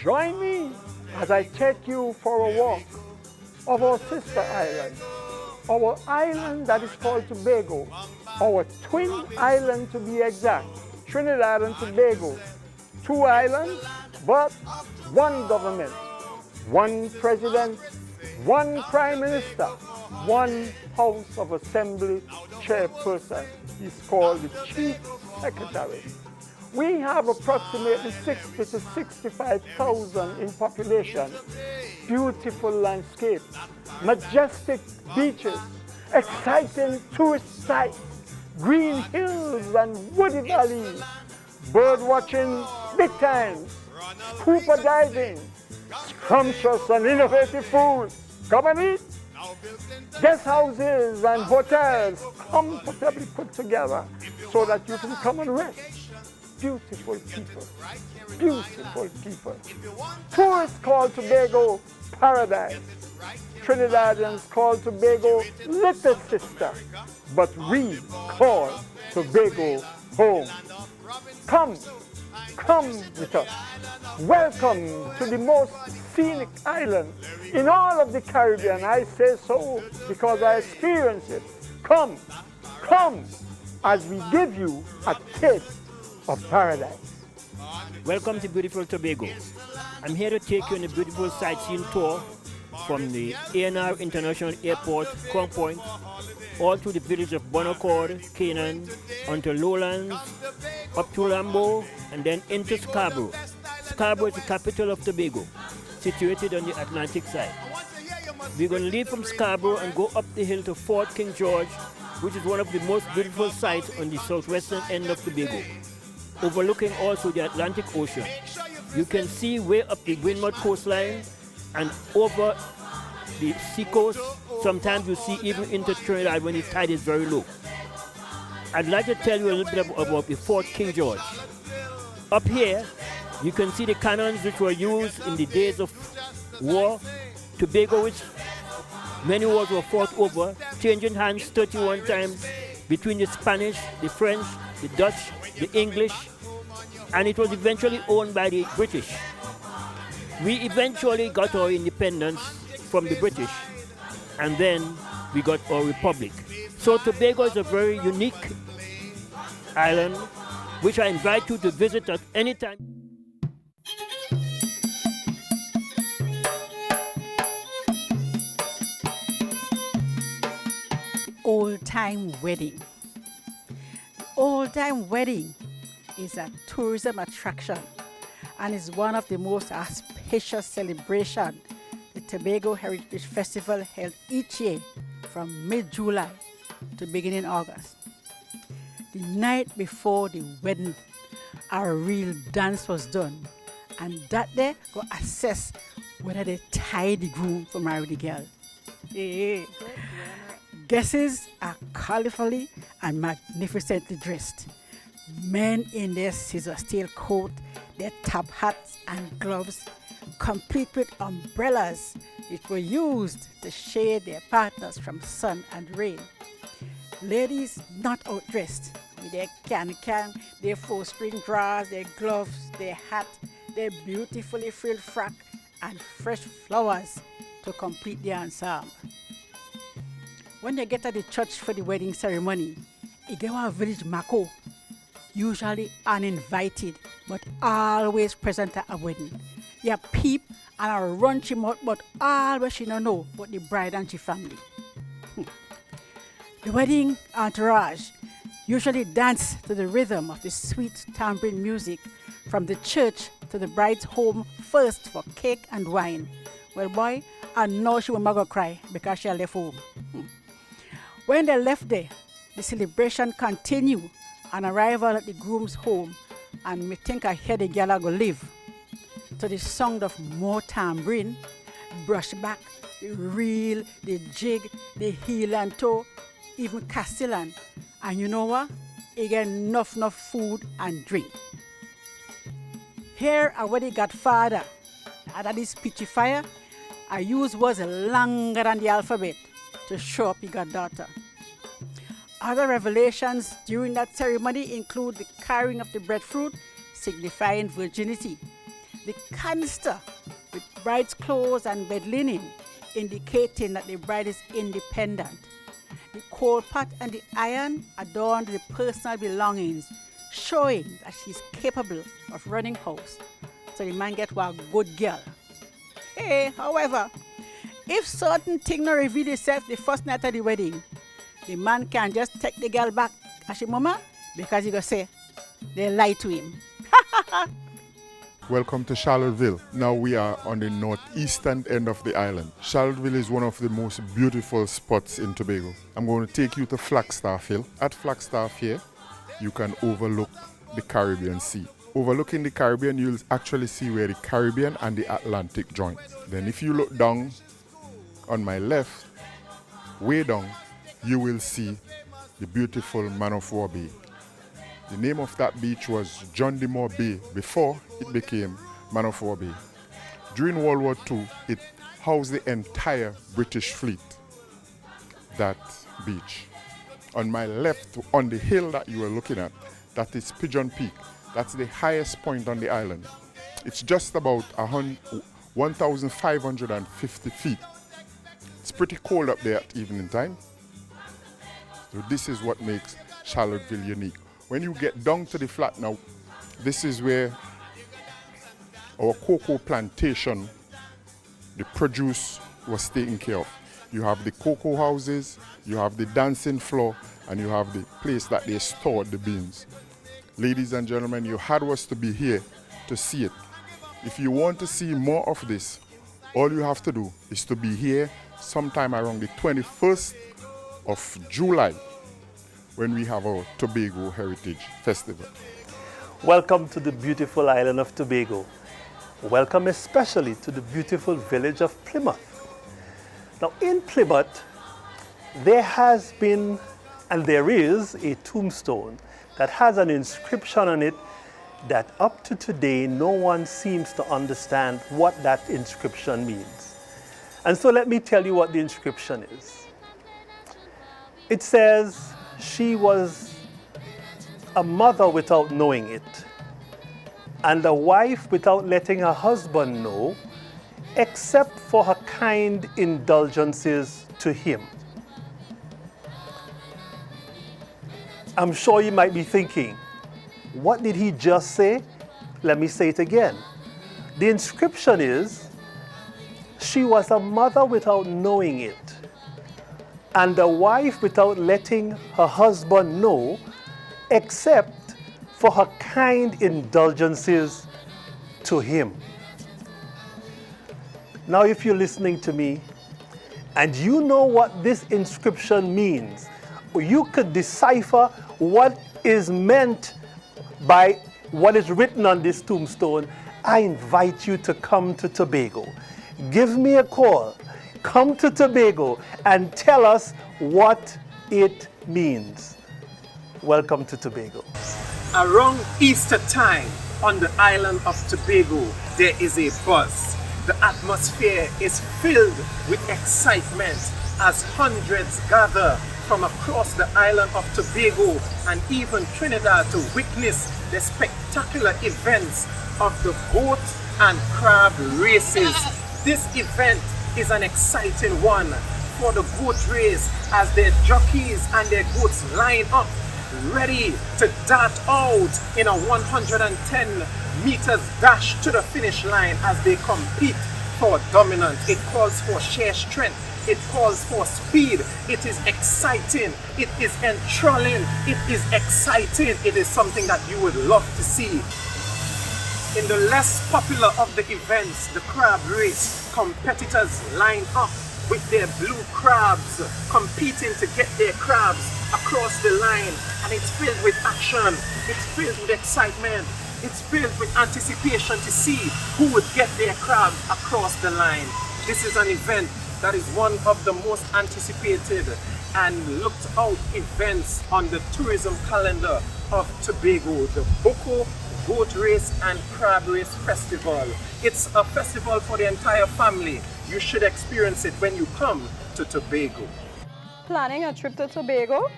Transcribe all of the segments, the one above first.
Join me as I take you for a walk of our sister island, our island that is called Tobago, our twin island to be exact, Trinidad and Tobago. Two islands, but one government, one president, one prime minister, one House of Assembly chairperson. He's called the Chief Secretary. We have approximately 60 to 65,000 in population, beautiful landscapes, majestic beaches, exciting tourist sites, green hills and woody valleys, bird watching big times, scuba diving, scrumptious and innovative food. Come and eat. Guest houses and hotels comfortably put together so that you can come and rest. Beautiful people, beautiful people. Tourists call Tobago paradise. Trinidadians call Tobago little sister, but we call Tobago home. Come, come with us. Welcome to the most scenic island in all of the Caribbean. I say so because I experience it. Come, come, as we give you a taste of paradise. Welcome to beautiful Tobago. I'm here to take you on a beautiful sightseeing tour from the ANR International Airport, Crown Point, all through the village of Bonaccord, Canaan, onto Lowlands, up to Lambo, and then into Scarborough. Scarborough is the capital of Tobago, situated on the Atlantic side. We're going to leave from Scarborough and go up the hill to Fort King George, which is one of the most beautiful sites on the southwestern end of Tobago, overlooking also the Atlantic Ocean. You can see way up the Windward coastline and over the seacoast. Sometimes you see even into Trinidad when the tide is very low. I'd like to tell you a little bit about the Fort King George. Up here, you can see the cannons which were used in the days of war. Tobago, which many wars were fought over, changing hands 31 times between the Spanish, the French, the Dutch, the English, and it was eventually owned by the British. We eventually got our independence from the British, and then we got our republic. So Tobago is a very unique island, which I invite you to visit at any time. Old-time wedding. Old-time wedding is a tourism attraction and is one of the most auspicious celebrations the Tobago Heritage Festival held each year from mid-July to beginning August. The night before the wedding, a real dance was done, and that day go assess whether they tie the groom for marry the girl. Hey. Guests are colorfully and magnificently dressed. Men in their scissor steel coat, their top hats and gloves, complete with umbrellas which were used to shade their partners from sun and rain. Ladies not outdressed with their can, their 4-string drawers, their gloves, their hat, their beautifully frilled frock, and fresh flowers to complete the ensemble. When they get to the church for the wedding ceremony, they get a village mako, usually uninvited, but always present at a wedding. You peep and a run she mouth, but always she don't know but the bride and she family. The wedding entourage usually dance to the rhythm of the sweet tambourine music from the church to the bride's home first for cake and wine. Well, boy, I know she will go cry because she left home. When they left there, the celebration continued on arrival at the groom's home, and me think I hear the girl go live to the sound of more tambourine, brush back, the reel, the jig, the heel and toe, even castellan. And you know what? You get enough food and drink. Here, our wedding godfather, at this pitchy fire, I use words longer than the alphabet to show up your goddaughter. Other revelations during that ceremony include the carrying of the breadfruit, signifying virginity, the canister with bride's clothes and bed linen, indicating that the bride is independent. The coal pot and the iron adorned the personal belongings, showing that she's capable of running house. So the man get a good girl. Hey, however, if certain thing not reveal itself the first night of the wedding, the man can just take the girl back as she mama because he gonna say they lie to him. Welcome to Charlottesville. Now we are on the northeastern end of the island. Charlottesville is one of the most beautiful spots in Tobago. I'm going to take you to Flagstaff Hill. At Flagstaff here, you can overlook the Caribbean Sea. Overlooking the Caribbean, you'll actually see where the Caribbean and the Atlantic join. Then if you look down on my left, way down, you will see the beautiful Man of War Bay. The name of that beach was John de Moore Bay before it became Man of War Bay. During World War II, it housed the entire British fleet, that beach. On my left, on the hill that you are looking at, that is Pigeon Peak. That's the highest point on the island. It's just about 1,550 feet. It's pretty cold up there at evening time. So this is what makes Charlottesville unique. When you get down to the flat now, this is where our cocoa plantation, the produce was taken care of. You have the cocoa houses, you have the dancing floor, and you have the place that they stored the beans. Ladies and gentlemen, you had us to be here to see it. If you want to see more of this, all you have to do is to be here sometime around the 21st of July, when we have our Tobago Heritage Festival. Welcome to the beautiful island of Tobago. Welcome especially to the beautiful village of Plymouth. Now in Plymouth, there has been and there is a tombstone that has an inscription on it that up to today no one seems to understand what that inscription means. And so let me tell you what the inscription is. It says, "She was a mother without knowing it, and a wife without letting her husband know, except for her kind indulgences to him." I'm sure you might be thinking, what did he just say? Let me say it again. The inscription is, "She was a mother without knowing it, and a wife without letting her husband know, except for her kind indulgences to him." Now, if you're listening to me and you know what this inscription means, or you could decipher what is meant by what is written on this tombstone, I invite you to come to Tobago. Give me a call. Come to Tobago and tell us what it means. Welcome to Tobago. Around Easter time on the island of Tobago, there is a buzz. The atmosphere is filled with excitement as hundreds gather from across the island of Tobago and even Trinidad to witness the spectacular events of the goat and crab races. This event is an exciting one for the goat race as their jockeys and their goats line up ready to dart out in a 110 meters dash to the finish line as they compete for dominance. It calls for sheer strength. It calls for speed. It is exciting. It is enthralling. It is exciting. It is something that you would love to see. In the less popular of the events, the crab race, competitors line up with their blue crabs, competing to get their crabs across the line. And it's filled with action. It's filled with excitement. It's filled with anticipation to see who would get their crabs across the line. This is an event that is one of the most anticipated and looked out events on the tourism calendar of Tobago, the Boko Goat Race and Crab Race Festival. It's a festival for the entire family. You should experience it when you come to Tobago. Planning a trip to Tobago?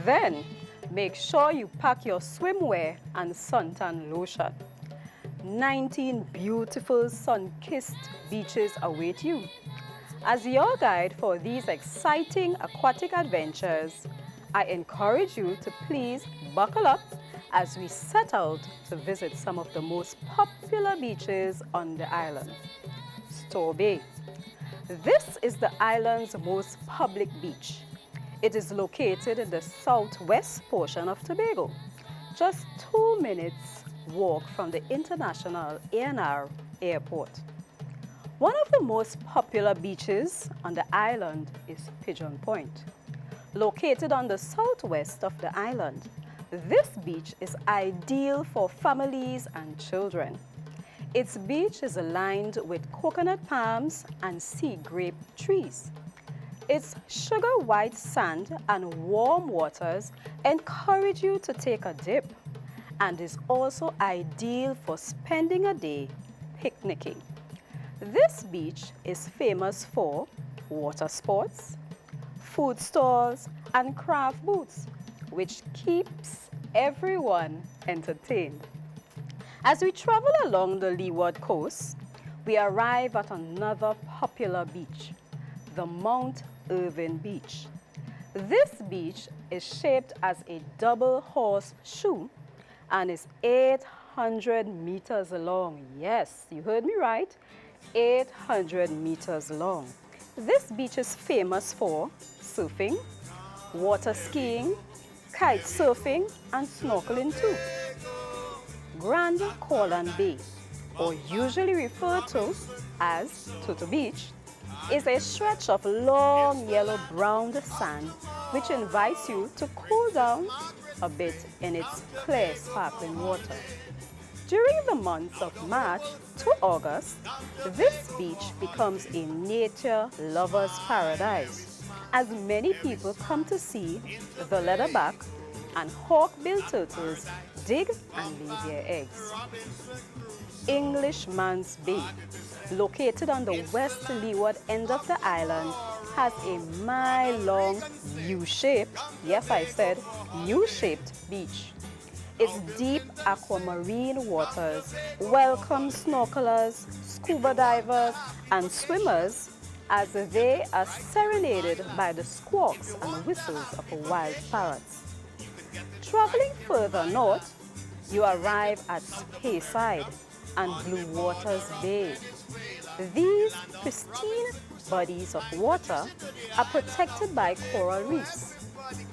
Then make sure you pack your swimwear and suntan lotion. 19 beautiful sun-kissed beaches await you. As your guide for these exciting aquatic adventures, I encourage you to please buckle up as we set out to visit some of the most popular beaches on the island. Store Bay. This is the island's most public beach. It is located in the southwest portion of Tobago, just 2 minutes walk from the International ANR Airport. One of the most popular beaches on the island is Pigeon Point. Located on the southwest of the island, this beach is ideal for families and children. Its beach is lined with coconut palms and sea grape trees. Its sugar white sand and warm waters encourage you to take a dip and is also ideal for spending a day picnicking. This beach is famous for water sports, food stalls, and craft booths, which keeps everyone entertained. As we travel along the leeward coast, we arrive at another popular beach, the Mount Irving Beach. This beach is shaped as a double horseshoe and is 800 meters long. Yes, you heard me right, 800 meters long. This beach is famous for surfing, water skiing, kite surfing, and snorkeling too. Grand Corland Bay, or usually referred to as Toto Beach, is a stretch of long yellow-brown sand which invites you to cool down a bit in its clear, sparkling water. During the months of March to August, this beach becomes a nature lover's paradise, as many people come to see the leatherback and hawk-billed turtles dig and lay their eggs. Englishman's Bay, located on the west leeward end of the island, has a mile-long U-shaped, yes I said U-shaped beach. Its deep aquamarine waters welcome snorkelers, scuba divers, and swimmers as they are serenaded by the squawks and whistles of wild parrots. Traveling further north, you arrive at Speyside and Blue Waters Bay. These pristine bodies of water are protected by coral reefs.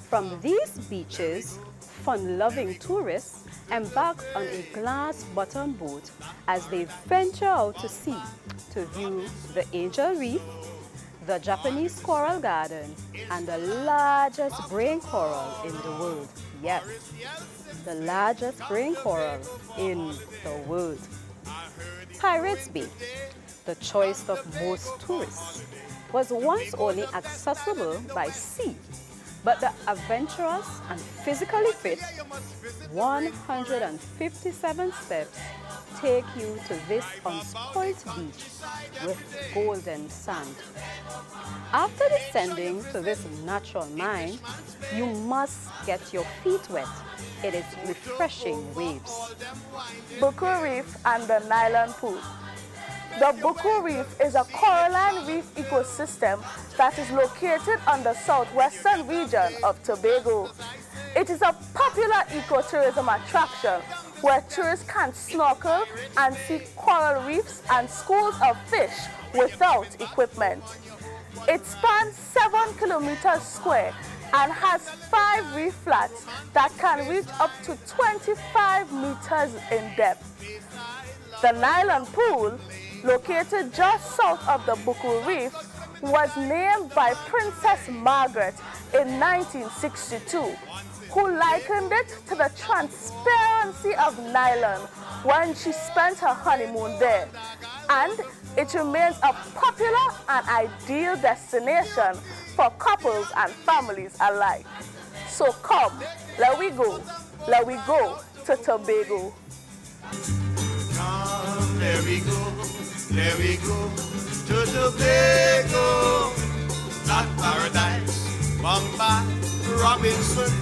From these beaches, fun-loving tourists embark on a glass-bottom boat as they venture out to sea to view the Angel Reef, the Japanese Coral Garden, and the largest brain coral in the world. Yes, the largest brain coral in the world. Pirates Bay, the choice of most tourists, was once only accessible by sea, but the adventurous and physically fit 157 steps take you to this unspoilt beach with golden sand. After descending to this natural mine, you must get your feet wet in its refreshing waves. Buku Reef and the Nylon Pool. The Buku Reef is a coralline reef ecosystem that is located on the southwestern region of Tobago. It is a popular ecotourism attraction where tourists can snorkel and see coral reefs and schools of fish without equipment. It spans 7 kilometers square and has 5 reef flats that can reach up to 25 meters in depth. The Nylon Pool, located just south of the Buku Reef, was named by Princess Margaret in 1962, who likened it to the transparency of nylon when she spent her honeymoon there. And it remains a popular and ideal destination for couples and families alike. So come, let we go to Tobago. Come, let we go to Tobago, that paradise, Bombay, Robinson.